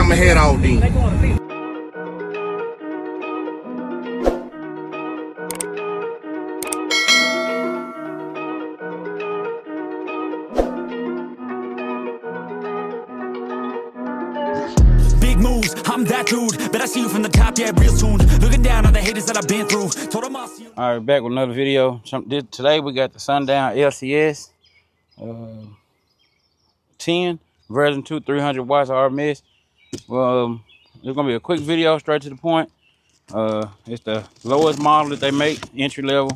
I'ma head out then. Big moves, I'm that dude. Bet I see you from the top, yeah, real soon. Looking down on the haters that I've been through. Told them I'll see you. All right, back with another video. Today we got the Sundown LCS 10 version 2 300 watts RMS. It's gonna be a quick video, straight to the point. It's the lowest model that they make, entry level.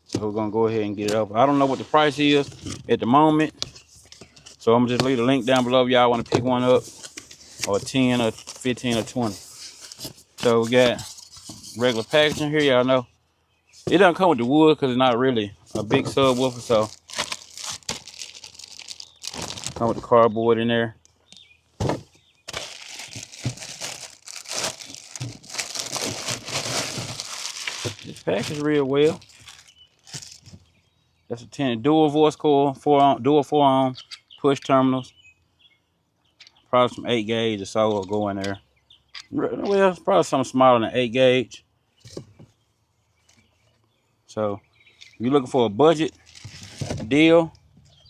So we're gonna go ahead and get it up. I don't know what the price is at the moment, so I'm gonna just leave the link down below if y'all want to pick one up, or 10 or 15 or 20. So we got regular packaging here. Y'all know it doesn't come with the wood because it's not really a big subwoofer, so come with the cardboard in there. This package real well. That's a 10 dual voice coil, dual 4-ohm push terminals. Probably some 8 gauge or so will go in there. Well, it's probably something smaller than 8 gauge. So if you're looking for a budget deal,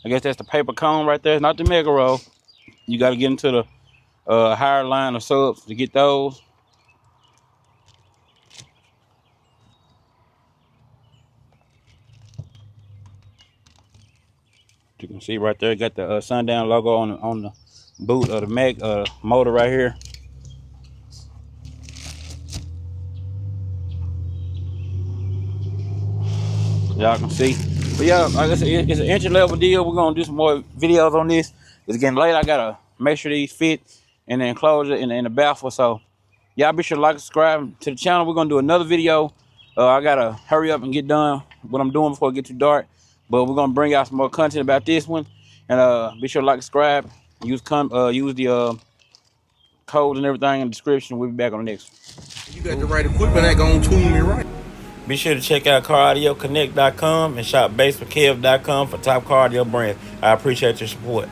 I guess that's the paper cone right there, not the mega roll. You got to get into the higher line of subs to get those. You can see right there, got the Sundown logo on the boot of the Mac motor right here. Y'all can see. But yeah, like I said, it's an entry level deal. We're gonna do some more videos on this. It's getting late. I gotta make sure these fit in the enclosure and in the baffle. So y'all be sure to like and subscribe to the channel. We're gonna do another video. I gotta hurry up and get done what I'm doing before it gets too dark. But we're gonna bring out some more content about this one. And be sure to like and subscribe. Use the codes and everything in the description. We'll be back on the next one. You got the right equipment that gonna tune me right. Be sure to check out CarAudioConnect.com and shop BASSWITHKEV.com for top car audio brands. I appreciate your support.